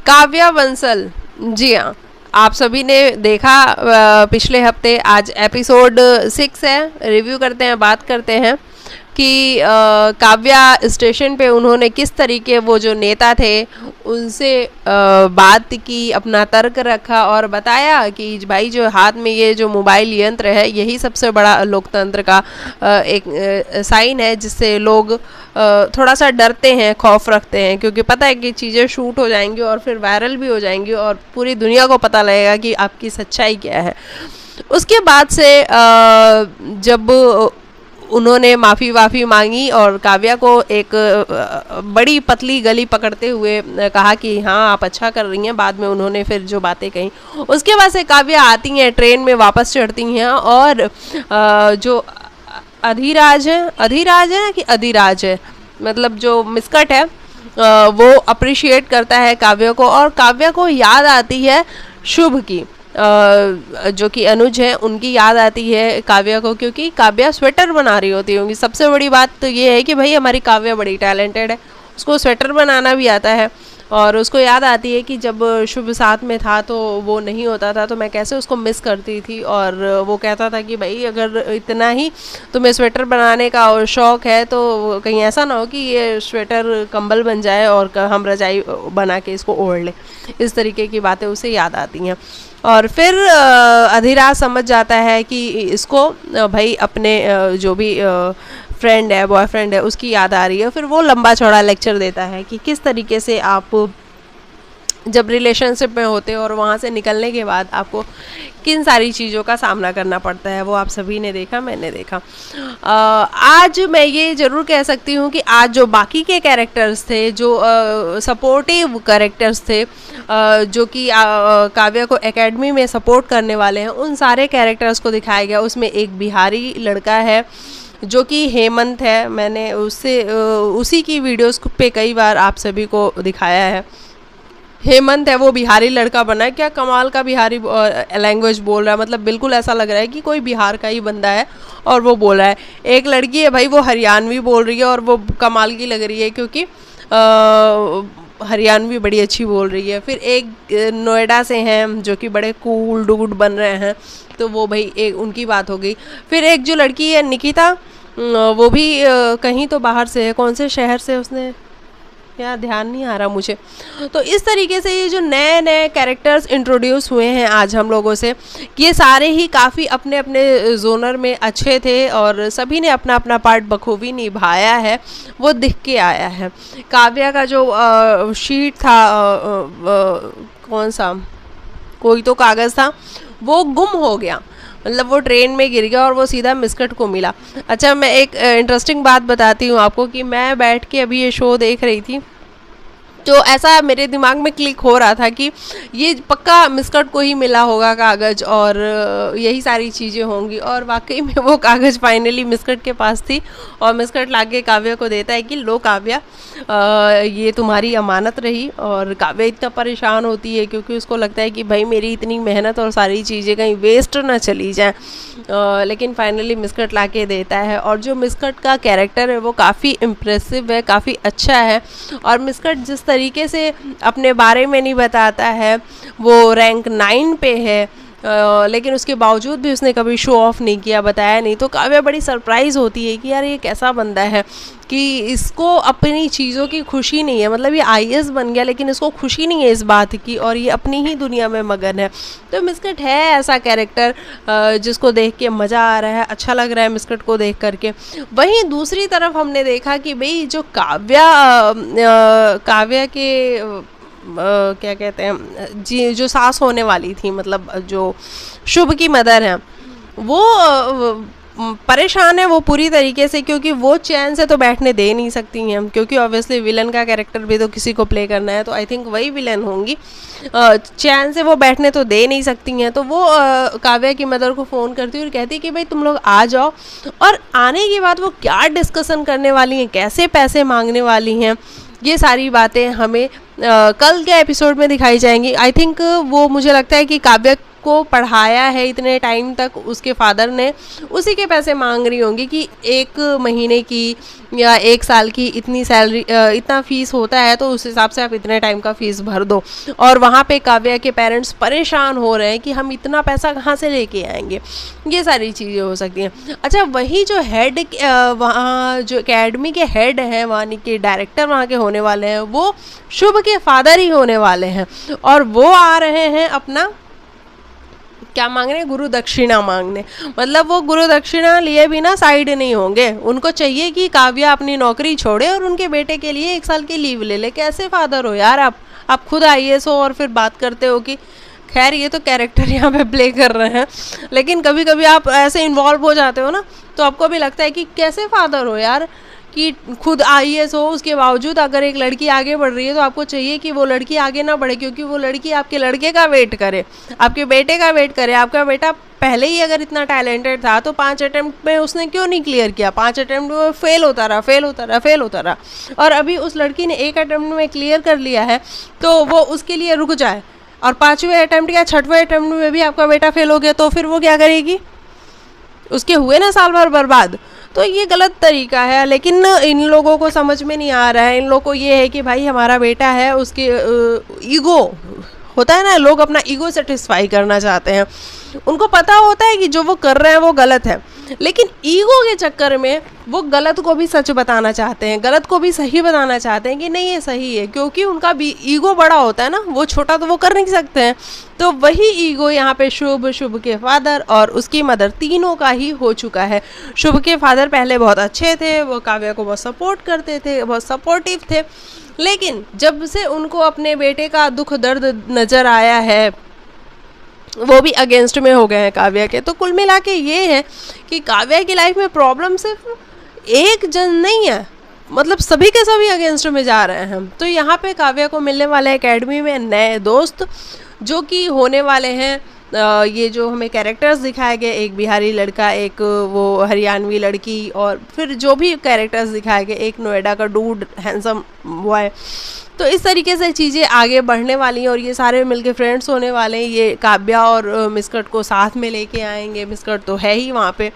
काव्या बंसल, जी हाँ, आप सभी ने देखा पिछले हफ्ते। आज एपिसोड 6 है, रिव्यू करते हैं, बात करते हैं कि काव्या स्टेशन पे उन्होंने किस तरीके वो जो नेता थे उनसे बात की, अपना तर्क रखा और बताया कि भाई जो हाथ में ये जो मोबाइल यंत्र है यही सबसे बड़ा लोकतंत्र का एक साइन है, जिससे लोग थोड़ा सा डरते हैं, खौफ रखते हैं, क्योंकि पता है कि चीज़ें शूट हो जाएंगी और फिर वायरल भी हो जाएंगी और पूरी दुनिया को पता लगेगा कि आपकी सच्चाई क्या है। उसके बाद से जब उन्होंने माफ़ी वाफ़ी मांगी और काव्या को एक बड़ी पतली गली पकड़ते हुए कहा कि हाँ आप अच्छा कर रही हैं, बाद में उन्होंने फिर जो बातें कही उसके बाद से काव्या आती हैं, ट्रेन में वापस चढ़ती हैं और जो अधिराज है ना कि अधिराज है, मतलब जो मिस्कट है वो अप्रिशिएट करता है काव्या को और काव्या को याद आती है शुभ की, जो कि अनुज है, उनकी याद आती है काव्या को, क्योंकि काव्या स्वेटर बना रही होती होंगी। सबसे बड़ी बात तो ये है कि भाई हमारी काव्या बड़ी टैलेंटेड है, उसको स्वेटर बनाना भी आता है और उसको याद आती है कि जब शुभ साथ में था तो वो नहीं होता था तो मैं कैसे उसको मिस करती थी, और वो कहता था कि भाई अगर इतना ही तुम्हें स्वेटर बनाने का शौक़ है तो कहीं ऐसा ना हो कि ये स्वेटर कंबल बन जाए और हम रजाई बना के इसको ओढ़ लें। इस तरीके की बातें उसे याद आती हैं और फिर अधिराज समझ जाता है कि इसको भाई अपने जो भी फ्रेंड है, बॉयफ्रेंड है, उसकी याद आ रही है। फिर वो लंबा चौड़ा लेक्चर देता है कि किस तरीके से आप जब रिलेशनशिप में होते हो और वहाँ से निकलने के बाद आपको किन सारी चीज़ों का सामना करना पड़ता है। वो आप सभी ने देखा, मैंने देखा। आज मैं ये ज़रूर कह सकती हूँ कि आज जो बाकी के कैरेक्टर्स थे, जो सपोर्टिव कैरेक्टर्स थे, जो कि काव्या को एकेडमी में सपोर्ट करने वाले हैं, उन सारे कैरेक्टर्स को दिखाया गया। उसमें एक बिहारी लड़का है जो कि हेमंत है, मैंने उससे उसी की वीडियोस पे कई बार आप सभी को दिखाया है। हेमंत है, वो बिहारी लड़का बना है, क्या कमाल का बिहारी लैंग्वेज बोल रहा है, मतलब बिल्कुल ऐसा लग रहा है कि कोई बिहार का ही बंदा है और वो बोल रहा है। एक लड़की है भाई, वो हरियाणवी बोल रही है और वो कमाल की लग रही है क्योंकि हरियाणवी बड़ी अच्छी बोल रही है। फिर एक नोएडा से हैं जो कि बड़े कूल डूड बन रहे हैं, तो वो भाई एक उनकी बात हो गई। फिर एक जो लड़की है निकिता, वो भी कहीं तो बाहर से है, कौन से शहर से उसने, यार ध्यान नहीं आ रहा मुझे। तो इस तरीके से ये जो नए नए कैरेक्टर्स इंट्रोड्यूस हुए हैं आज हम लोगों से, ये सारे ही काफ़ी अपने अपने जोनर में अच्छे थे और सभी ने अपना अपना पार्ट बखूबी निभाया है, वो दिख के आया है। काव्या का जो शीट था, कौन सा, कोई तो कागज़ था, वो गुम हो गया, मतलब वो ट्रेन में गिर गया और वो सीधा मिस्कट को मिला। अच्छा, मैं एक इंटरेस्टिंग बात बताती हूँ आपको कि मैं बैठ के अभी ये शो देख रही थी तो ऐसा मेरे दिमाग में क्लिक हो रहा था कि ये पक्का मिस्कट को ही मिला होगा कागज़ और यही सारी चीज़ें होंगी, और वाकई में वो कागज़ फाइनली मिस्कट के पास थी और मिस्कट लाके काव्या को देता है कि लो काव्या, ये तुम्हारी अमानत रही। और काव्या इतना परेशान होती है क्योंकि उसको लगता है कि भाई मेरी इतनी मेहनत और सारी चीज़ें कहीं वेस्ट ना चली जाएँ, लेकिन फाइनली मिस्कट लाके देता है। और जो मिस्कट का कैरेक्टर है वो काफ़ी इम्प्रेसिव है, काफ़ी अच्छा है, और मिस्कट जिस तरीके से अपने बारे में नहीं बताता है, वो रैंक 9 पे है, लेकिन उसके बावजूद भी उसने कभी शो ऑफ नहीं किया, बताया नहीं। तो काव्या बड़ी सरप्राइज़ होती है कि यार ये कैसा बंदा है कि इसको अपनी चीज़ों की खुशी नहीं है, मतलब ये आईएएस बन गया लेकिन इसको खुशी नहीं है इस बात की और ये अपनी ही दुनिया में मगन है। तो मिस्कट है ऐसा कैरेक्टर जिसको देख के मज़ा आ रहा है, अच्छा लग रहा है मिस्कट को देख करके। वहीं दूसरी तरफ हमने देखा कि भाई जो काव्या के क्या कहते हैं जी, जो सास होने वाली थी, मतलब जो शुभ की मदर हैं, वो परेशान है वो पूरी तरीके से, क्योंकि वो चैन से तो बैठने दे नहीं सकती हैं, क्योंकि ऑब्वियसली विलन का कैरेक्टर भी तो किसी को प्ले करना है, तो आई थिंक वही विलन होंगी। चैन से वो बैठने तो दे नहीं सकती हैं, तो वो काव्या की मदर को फ़ोन करती है और कहती है कि भाई तुम लोग आ जाओ, और आने के बाद वो क्या डिस्कशन करने वाली हैं, कैसे पैसे मांगने वाली हैं, ये सारी बातें हमें कल के एपिसोड में दिखाई जाएंगी। आई थिंक वो मुझे लगता है कि काव्या को पढ़ाया है इतने टाइम तक उसके फादर ने, उसी के पैसे मांग रही होंगी कि 1 महीने की या 1 साल की इतनी सैलरी, इतना फीस होता है तो उस हिसाब से आप इतने टाइम का फीस भर दो। और वहाँ पे काव्या के पेरेंट्स परेशान हो रहे हैं कि हम इतना पैसा कहाँ से लेके आएंगे। ये सारी चीज़ें हो सकती हैं। अच्छा, वही जो हेड, वहाँ जो एकेडमी के हेड हैं, वहाँ के डायरेक्टर वहाँ के होने वाले हैं, वो शुभ के फादर ही होने वाले हैं। और वो आ रहे हैं अपना क्या मांगने, गुरु दक्षिणा मांगने। मतलब वो गुरु दक्षिणा लिए बिना साइड नहीं होंगे। उनको चाहिए कि काव्या अपनी नौकरी छोड़े और उनके बेटे के लिए 1 साल की लीव ले ले। कैसे फादर हो यार आप खुद IAS हो और फिर बात करते हो कि, खैर ये तो कैरेक्टर यहाँ पे प्ले कर रहे हैं, लेकिन कभी कभी आप ऐसे इन्वॉल्व हो जाते हो ना, तो आपको भी लगता है कि कैसे फादर हो यार, कि खुद IAS हो, उसके बावजूद अगर एक लड़की आगे बढ़ रही है तो आपको चाहिए कि वो लड़की आगे ना बढ़े, क्योंकि वो लड़की आपके लड़के का वेट करे, आपके बेटे का वेट करे। आपका बेटा पहले ही अगर इतना टैलेंटेड था तो 5 अटेम्प्ट में उसने क्यों नहीं क्लियर किया? 5 अटेम्प्ट में फेल होता रहा। और अभी उस लड़की ने 1 अटेम्प्ट में क्लियर कर लिया है, तो वो उसके लिए रुक जाए, और 5वें अटेम्प्ट या 6वें अटेम्प्ट में भी आपका बेटा फेल हो गया, तो फिर वो क्या करेगी? उसके हुए ना साल भर बर्बाद। तो ये गलत तरीका है, लेकिन इन लोगों को समझ में नहीं आ रहा है। इन लोगों को ये है कि भाई हमारा बेटा है, उसके ईगो होता है ना, लोग अपना ईगो सेटिस्फाई करना चाहते हैं। उनको पता होता है कि जो वो कर रहे हैं वो गलत है, लेकिन ईगो के चक्कर में वो गलत को भी सच बताना चाहते हैं, गलत को भी सही बताना चाहते हैं कि नहीं ये सही है, क्योंकि उनका भी ईगो बड़ा होता है ना, वो छोटा तो वो कर नहीं सकते हैं। तो वही ईगो यहाँ पे शुभ के फादर और उसकी मदर तीनों का ही हो चुका है। शुभ के फादर पहले बहुत अच्छे थे, वो काव्या को बहुत सपोर्ट करते थे, बहुत सपोर्टिव थे, लेकिन जब से उनको अपने बेटे का दुख दर्द नज़र आया है, वो भी अगेंस्ट में हो गए हैं काव्या के। तो कुल मिला के ये है कि काव्या की लाइफ में प्रॉब्लम सिर्फ एक जन नहीं है, मतलब सभी के सभी अगेंस्ट में जा रहे हैं। तो यहाँ पे काव्या को मिलने वाले एकेडमी में नए दोस्त जो कि होने वाले हैं, ये जो हमें कैरेक्टर्स दिखाए गए, एक बिहारी लड़का, एक वो हरियाणवी लड़की, और फिर जो भी कैरेक्टर्स दिखाए गए, एक नोएडा का डूड हैंडसम बॉय। तो इस तरीके से चीज़ें आगे बढ़ने वाली हैं और ये सारे मिलके फ्रेंड्स होने वाले हैं। ये काव्या और मिस्कट को साथ में लेके आएंगे, मिस्कट तो है ही वहाँ पे।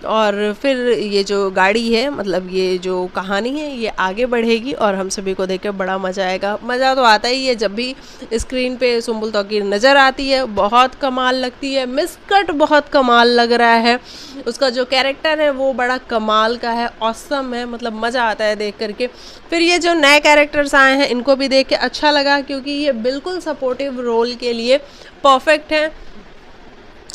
और फिर ये जो गाड़ी है, मतलब ये जो कहानी है, ये आगे बढ़ेगी और हम सभी को देख के बड़ा मज़ा आएगा। मज़ा तो आता ही है जब भी स्क्रीन पे सुम्बुल तौकीर नज़र आती है, बहुत कमाल लगती है। मिस्कट बहुत कमाल लग रहा है, उसका जो कैरेक्टर है वो बड़ा कमाल का है, ऑसम है, मतलब मज़ा आता है देख करके। फिर ये जो नए कैरेक्टर्स आए हैं इनको भी देख के अच्छा लगा, क्योंकि ये बिल्कुल सपोर्टिव रोल के लिए परफेक्ट हैं।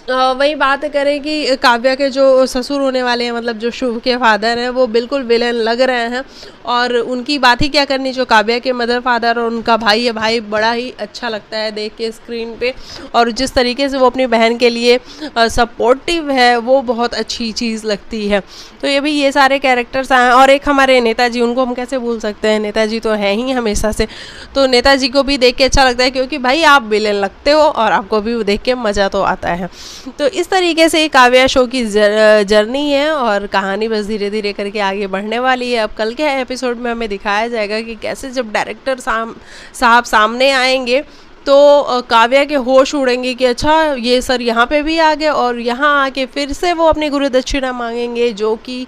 वही बात करें कि काव्या के जो ससुर होने वाले हैं, मतलब जो शुभ के फादर हैं, वो बिल्कुल विलेन लग रहे हैं, और उनकी बात ही क्या करनी। जो काव्या के मदर फादर और उनका भाई है, भाई बड़ा ही अच्छा लगता है देख के स्क्रीन पे, और जिस तरीके से वो अपनी बहन के लिए सपोर्टिव है वो बहुत अच्छी चीज़ लगती है। तो ये भी ये सारे कैरेक्टर्स आए हैं। और एक हमारे नेताजी, उनको हम कैसे भूल सकते हैं, नेताजी तो है ही हमेशा से। तो नेताजी को भी देख के अच्छा लगता है, क्योंकि भाई आप विलेन लगते हो और आपको भी देख के मज़ा तो आता है। तो इस तरीके से काव्या शो की जर्नी है, और कहानी बस धीरे धीरे करके आगे बढ़ने वाली है। अब कल के एपिसोड में हमें दिखाया जाएगा कि कैसे जब डायरेक्टर साहब सामने आएंगे तो काव्या के होश उड़ेंगे कि अच्छा ये सर यहाँ पे भी आ गए, और यहाँ आके फिर से वो अपनी गुरु दक्षिणा मांगेंगे, जो कि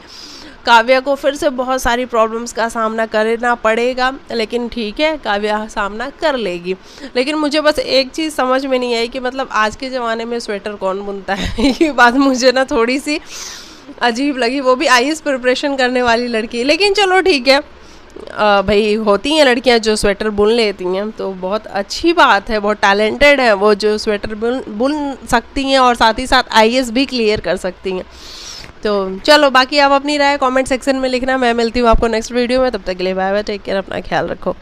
काव्या को फिर से बहुत सारी प्रॉब्लम्स का सामना करना पड़ेगा। लेकिन ठीक है, काव्या सामना कर लेगी। लेकिन मुझे बस एक चीज़ समझ में नहीं आई कि मतलब आज के ज़माने में स्वेटर कौन बुनता है। ये बात मुझे ना थोड़ी सी अजीब लगी, वो भी IAS प्रिपरेशन करने वाली लड़की। लेकिन चलो ठीक है, भाई होती हैं लड़कियां जो स्वेटर बुन लेती हैं, तो बहुत अच्छी बात है, बहुत टैलेंटेड है वो जो स्वेटर बुन सकती हैं और साथ ही साथ IAS भी क्लियर कर सकती हैं। तो चलो, बाकी आप अपनी राय कमेंट सेक्शन में लिखना। मैं मिलती हूँ आपको नेक्स्ट वीडियो में, तब तक के लिए बाय बाय, टेक केयर, अपना ख्याल रखो।